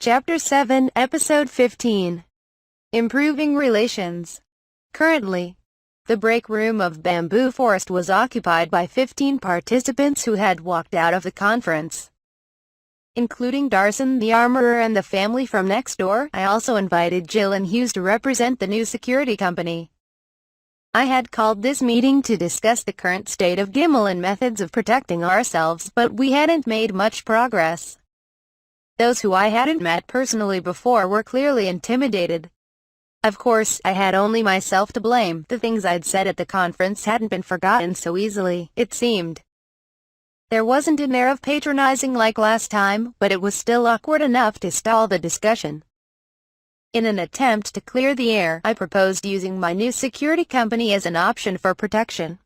Chapter 7, Episode 15. Improving Relations. Currently, the break room of Bamboo Forest was occupied by 15 participants who had walked out of the conference, including Darson the armorer and the family from next door. I also invited Jill and Hughes to represent the new security company. I had called this meeting to discuss the current state of Gimel and methods of protecting ourselves, but we hadn't made much progress. Those who I hadn't met personally before were clearly intimidated. Of course, I had only myself to blame. The things I'd said at the conference hadn't been forgotten so easily, it seemed. There wasn't an air of patronizing like last time, but it was still awkward enough to stall the discussion. In an attempt to clear the air, I proposed using my new security company as an option for protection.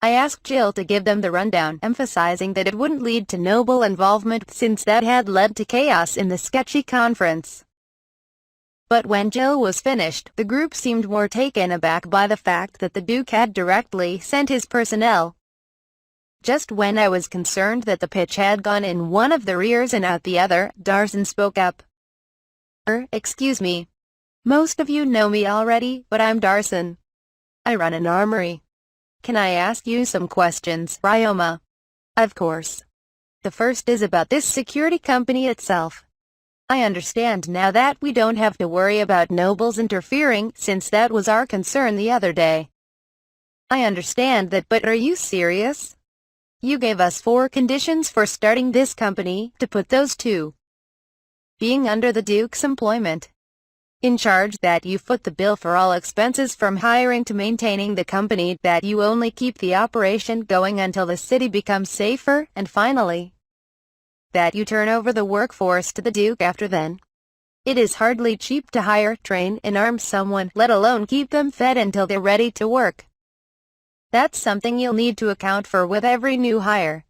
I asked Jill to give them the rundown, emphasizing that it wouldn't lead to Noble involvement since that had led to chaos in the sketchy conference. But when Jill was finished, the group seemed more taken aback by the fact that the Duke had directly sent his personnel. Just when I was concerned that the pitch had gone in one of their ears and out the other, Darson spoke up. Excuse me. Most of you know me already, but I'm Darson. I run an armory. Can I ask you some questions, Ryoma? Of course. The first is about this security company itself. I understand now that we don't have to worry about Nobles interfering, since that was our concern the other day. I understand that, but are you serious? You gave us 4 conditions for starting this company, to put those 2. Being under the Duke's employment. In charge, that you foot the bill for all expenses from hiring to maintaining the company, that you only keep the operation going until the city becomes safer, and finally, that you turn over the workforce to the Duke after then. It is hardly cheap to hire, train, and arm someone, let alone keep them fed until they're ready to work. That's something you'll need to account for with every new hire.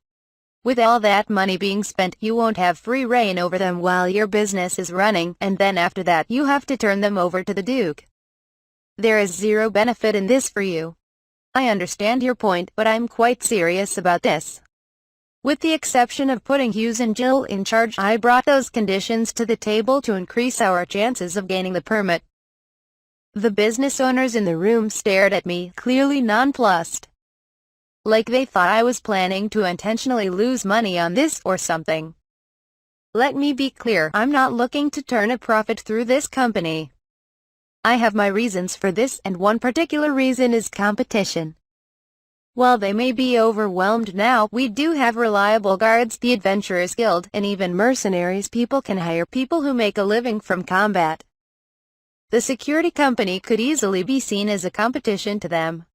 With all that money being spent, you won't have free reign over them while your business is running, and then after that you have to turn them over to the Duke. There is zero benefit in this for you. I understand your point, but I'm quite serious about this. With the exception of putting Hughes and Jill in charge, I brought those conditions to the table to increase our chances of gaining the permit. The business owners in the room stared at me, clearly nonplussed. Like they thought I was planning to intentionally lose money on this or something. Let me be clear, I'm not looking to turn a profit through this company. I have my reasons for this, and one particular reason is competition. While they may be overwhelmed now, we do have reliable guards, the Adventurers Guild, and even mercenaries. People can hire people who make a living from combat. The security company could easily be seen as a competition to them.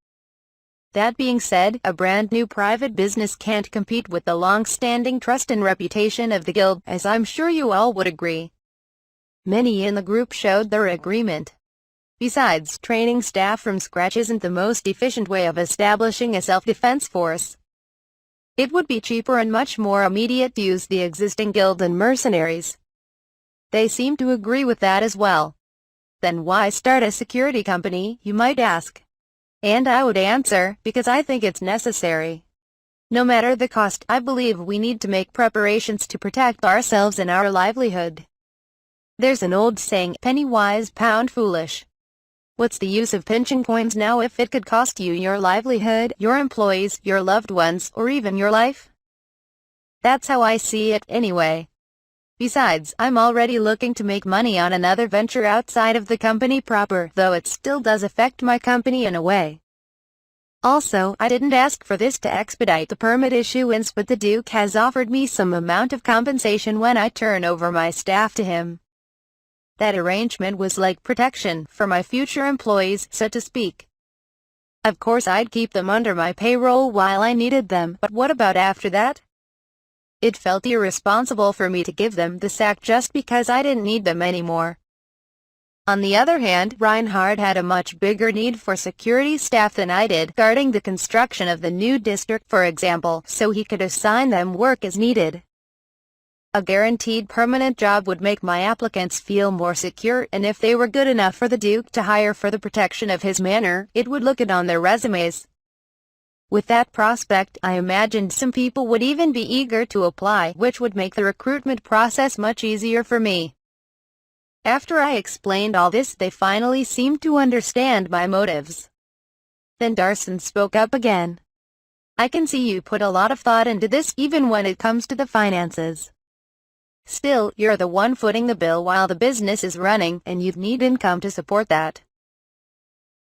That being said, a brand new private business can't compete with the long-standing trust and reputation of the guild, as I'm sure you all would agree. Many in the group showed their agreement. Besides, training staff from scratch isn't the most efficient way of establishing a self-defense force. It would be cheaper and much more immediate to use the existing guild and mercenaries. They seem to agree with that as well. Then why start a security company, you might ask? And I would answer, because I think it's necessary. No matter the cost, I believe we need to make preparations to protect ourselves and our livelihood. There's an old saying, penny wise, pound foolish. What's the use of pinching coins now if it could cost you your livelihood, your employees, your loved ones, or even your life? That's how I see it, anyway. Besides, I'm already looking to make money on another venture outside of the company proper, though it still does affect my company in a way. Also, I didn't ask for this to expedite the permit issuance, but the Duke has offered me some amount of compensation when I turn over my staff to him. That arrangement was like protection for my future employees, so to speak. Of course, I'd keep them under my payroll while I needed them, but what about after that? It felt irresponsible for me to give them the sack just because I didn't need them anymore. On the other hand, Reinhard had a much bigger need for security staff than I did, guarding the construction of the new district for example, so he could assign them work as needed. A guaranteed permanent job would make my applicants feel more secure, and if they were good enough for the Duke to hire for the protection of his manor, it would look good on their resumes. With that prospect, I imagined some people would even be eager to apply, which would make the recruitment process much easier for me. After I explained all this, they finally seemed to understand my motives. Then Darson spoke up again. I can see you put a lot of thought into this, even when it comes to the finances. Still, you're the one footing the bill while the business is running, and you'd need income to support that.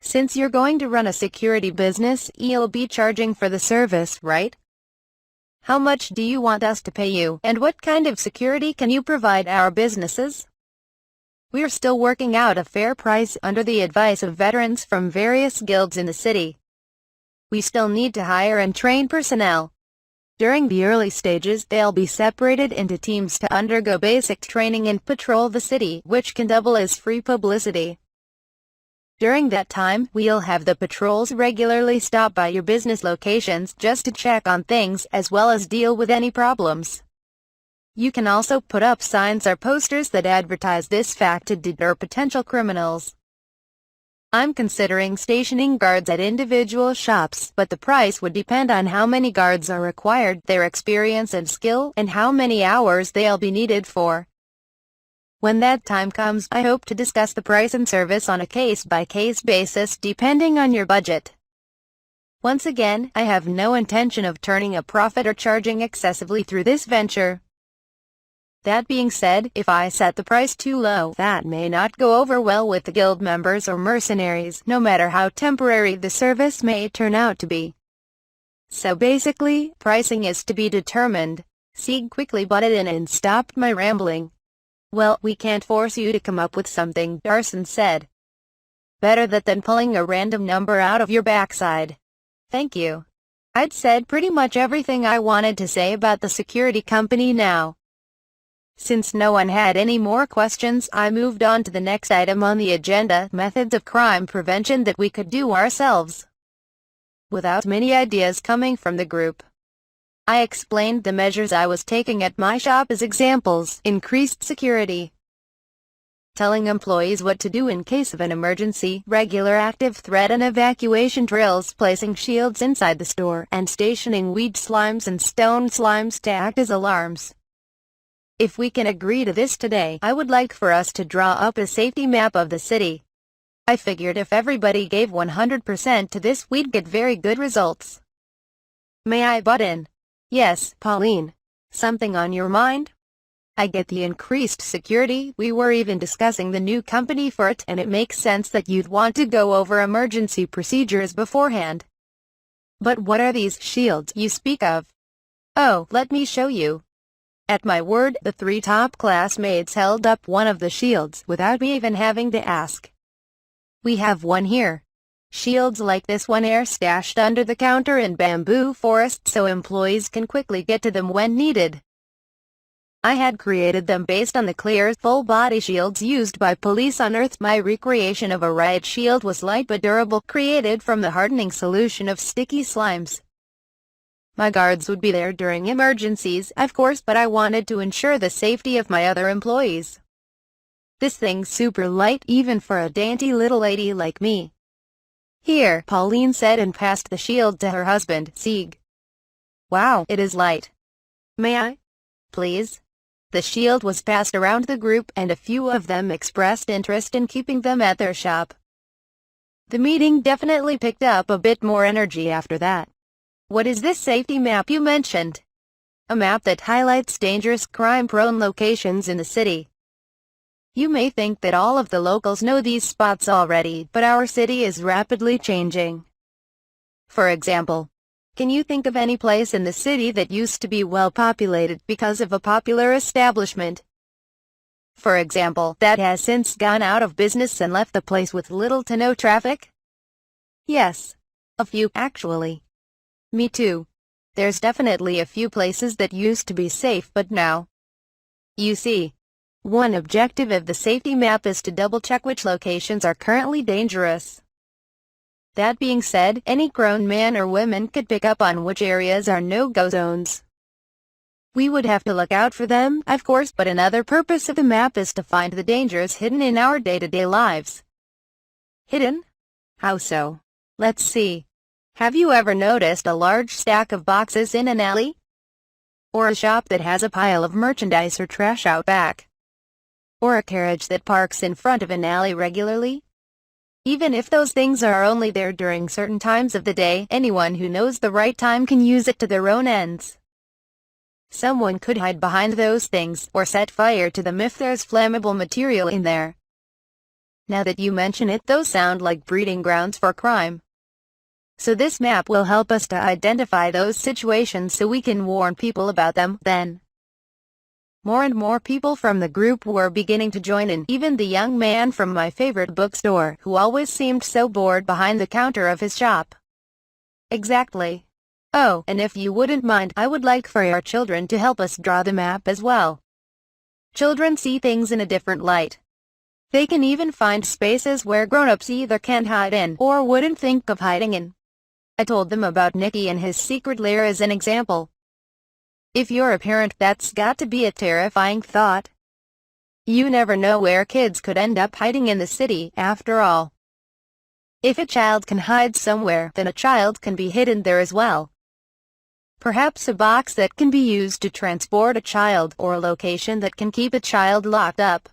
Since you're going to run a security business, you'll be charging for the service, right? How much do you want us to pay you, and what kind of security can you provide our businesses? We're still working out a fair price under the advice of veterans from various guilds in the city. We still need to hire and train personnel. During the early stages, they'll be separated into teams to undergo basic training and patrol the city, which can double as free publicity. During that time, we'll have the patrols regularly stop by your business locations just to check on things as well as deal with any problems. You can also put up signs or posters that advertise this fact to deter potential criminals. I'm considering stationing guards at individual shops, but the price would depend on how many guards are required, their experience and skill, and how many hours they'll be needed for. When that time comes, I hope to discuss the price and service on a case-by-case basis depending on your budget. Once again, I have no intention of turning a profit or charging excessively through this venture. That being said, if I set the price too low, that may not go over well with the guild members or mercenaries, no matter how temporary the service may turn out to be. So basically, pricing is to be determined. Sieg quickly butted in and stopped my rambling. Well, we can't force you to come up with something, Darson said. Better that than pulling a random number out of your backside. Thank you. I'd said pretty much everything I wanted to say about the security company now. Since no one had any more questions, I moved on to the next item on the agenda, methods of crime prevention that we could do ourselves. Without many ideas coming from the group, I explained the measures I was taking at my shop as examples: increased security, telling employees what to do in case of an emergency, regular active threat and evacuation drills, placing shields inside the store, and stationing weed slimes and stone slimes to act as alarms. If we can agree to this today, I would like for us to draw up a safety map of the city. I figured if everybody gave 100% to this, we'd get very good results. May I butt in? Yes, Pauline. Something on your mind? I get the increased security. We were even discussing the new company for it, and it makes sense that you'd want to go over emergency procedures beforehand. But what are these shields you speak of? Oh, let me show you. At my word, the 3 top classmates held up one of the shields without me even having to ask. We have one here. Shields like this one are stashed under the counter in Bamboo Forest so employees can quickly get to them when needed. I had created them based on the clear, full-body shields used by police on Earth. My recreation of a riot shield was light but durable, created from the hardening solution of sticky slimes. My guards would be there during emergencies, of course, but I wanted to ensure the safety of my other employees. This thing's super light, even for a dainty little lady like me. Here, Pauline said and passed the shield to her husband, Sieg. Wow, it is light. May I? Please? The shield was passed around the group, and a few of them expressed interest in keeping them at their shop. The meeting definitely picked up a bit more energy after that. What is this safety map you mentioned? A map that highlights dangerous, crime-prone locations in the city. You may think that all of the locals know these spots already, but our city is rapidly changing. For example, can you think of any place in the city that used to be well populated because of a popular establishment? For example, that has since gone out of business and left the place with little to no traffic? Yes. A few, actually. Me too. There's definitely a few places that used to be safe but now. You see, one objective of the safety map is to double-check which locations are currently dangerous. That being said, any grown man or woman could pick up on which areas are no-go zones. We would have to look out for them, of course, but another purpose of the map is to find the dangers hidden in our day-to-day lives. Hidden? How so? Let's see. Have you ever noticed a large stack of boxes in an alley? Or a shop that has a pile of merchandise or trash out back? Or a carriage that parks in front of an alley regularly? Even if those things are only there during certain times of the day, anyone who knows the right time can use it to their own ends. Someone could hide behind those things, or set fire to them if there's flammable material in there. Now that you mention it, those sound like breeding grounds for crime. So this map will help us to identify those situations so we can warn people about them. Then, more and more people from the group were beginning to join in, even the young man from my favorite bookstore, who always seemed so bored behind the counter of his shop. Exactly. Oh, and if you wouldn't mind, I would like for your children to help us draw the map as well. Children see things in a different light. They can even find spaces where grown-ups either can't hide in, or wouldn't think of hiding in. I told them about Nicky and his secret lair as an example. If you're a parent, that's got to be a terrifying thought. You never know where kids could end up hiding in the city, after all. If a child can hide somewhere, then a child can be hidden there as well. Perhaps a box that can be used to transport a child, or a location that can keep a child locked up.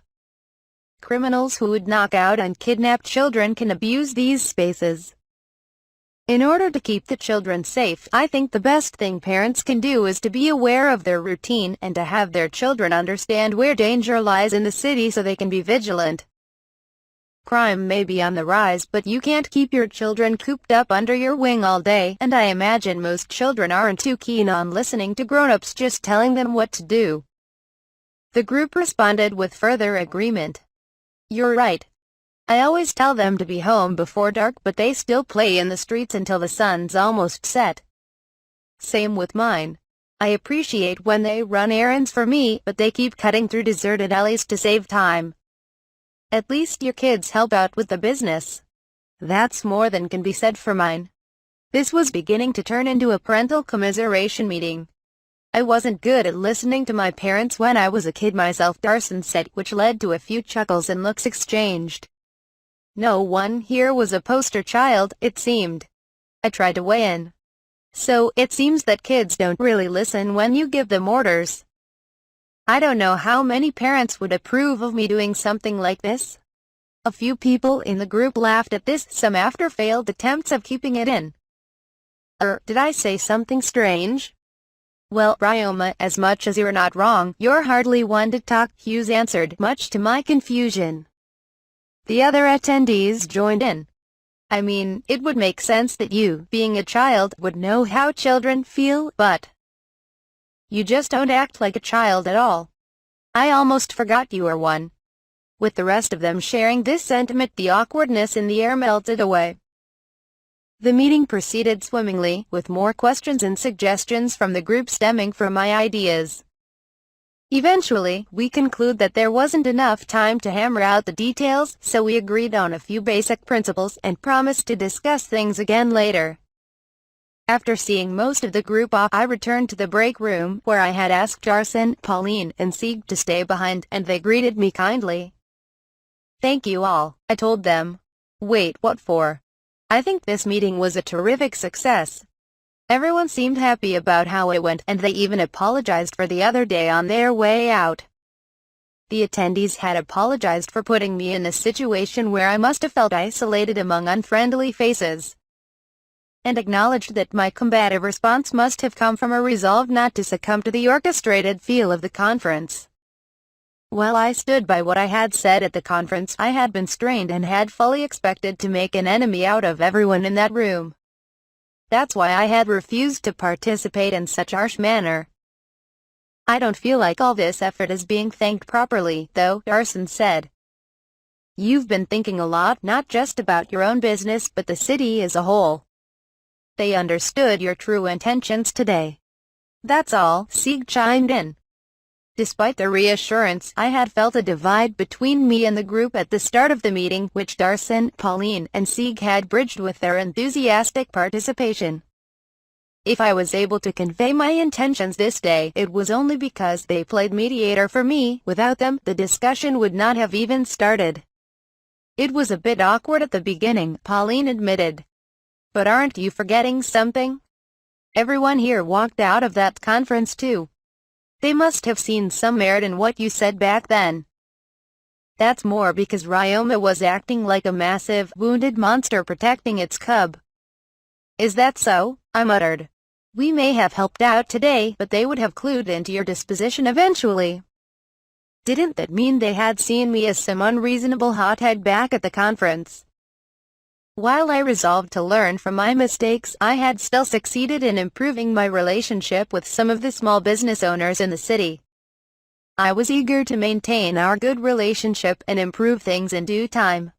Criminals who would knock out and kidnap children can abuse these spaces. In order to keep the children safe, I think the best thing parents can do is to be aware of their routine and to have their children understand where danger lies in the city so they can be vigilant. Crime may be on the rise, but you can't keep your children cooped up under your wing all day, and I imagine most children aren't too keen on listening to grown-ups just telling them what to do. The group responded with further agreement. You're right. I always tell them to be home before dark, but they still play in the streets until the sun's almost set. Same with mine. I appreciate when they run errands for me, but they keep cutting through deserted alleys to save time. At least your kids help out with the business. That's more than can be said for mine. This was beginning to turn into a parental commiseration meeting. I wasn't good at listening to my parents when I was a kid myself, Darson said, which led to a few chuckles and looks exchanged. No one here was a poster child, it seemed. I tried to weigh in. So, it seems that kids don't really listen when you give them orders. I don't know how many parents would approve of me doing something like this. A few people in the group laughed at this, some after failed attempts of keeping it in. Did I say something strange? Well, Ryoma, as much as you're not wrong, you're hardly one to talk, Hughes answered, much to my confusion. The other attendees joined in. I mean, it would make sense that you, being a child, would know how children feel, but you just don't act like a child at all. I almost forgot you were one. With the rest of them sharing this sentiment, the awkwardness in the air melted away. The meeting proceeded swimmingly, with more questions and suggestions from the group stemming from my ideas. Eventually, we conclude that there wasn't enough time to hammer out the details, so we agreed on a few basic principles and promised to discuss things again later. After seeing most of the group off, I returned to the break room, where I had asked Darson, Pauline, and Sieg to stay behind, and they greeted me kindly. Thank you all, I told them. Wait, what for? I think this meeting was a terrific success. Everyone seemed happy about how it went, and they even apologized for the other day on their way out. The attendees had apologized for putting me in a situation where I must have felt isolated among unfriendly faces, and acknowledged that my combative response must have come from a resolve not to succumb to the orchestrated feel of the conference. While I stood by what I had said at the conference, I had been strained and had fully expected to make an enemy out of everyone in that room. That's why I had refused to participate in such harsh manner. I don't feel like all this effort is being thanked properly, though, Darson said. You've been thinking a lot, not just about your own business, but the city as a whole. They understood your true intentions today. That's all, Sieg chimed in. Despite the reassurance, I had felt a divide between me and the group at the start of the meeting, which Darson, Pauline, and Sieg had bridged with their enthusiastic participation. If I was able to convey my intentions this day, it was only because they played mediator for me. Without them, the discussion would not have even started. It was a bit awkward at the beginning, Pauline admitted. But aren't you forgetting something? Everyone here walked out of that conference too. They must have seen some merit in what you said back then. That's more because Ryoma was acting like a massive, wounded monster protecting its cub. Is that so? I muttered. We may have helped out today, but they would have clued into your disposition eventually. Didn't that mean they had seen me as some unreasonable hothead back at the conference? While I resolved to learn from my mistakes, I had still succeeded in improving my relationship with some of the small business owners in the city. I was eager to maintain our good relationship and improve things in due time.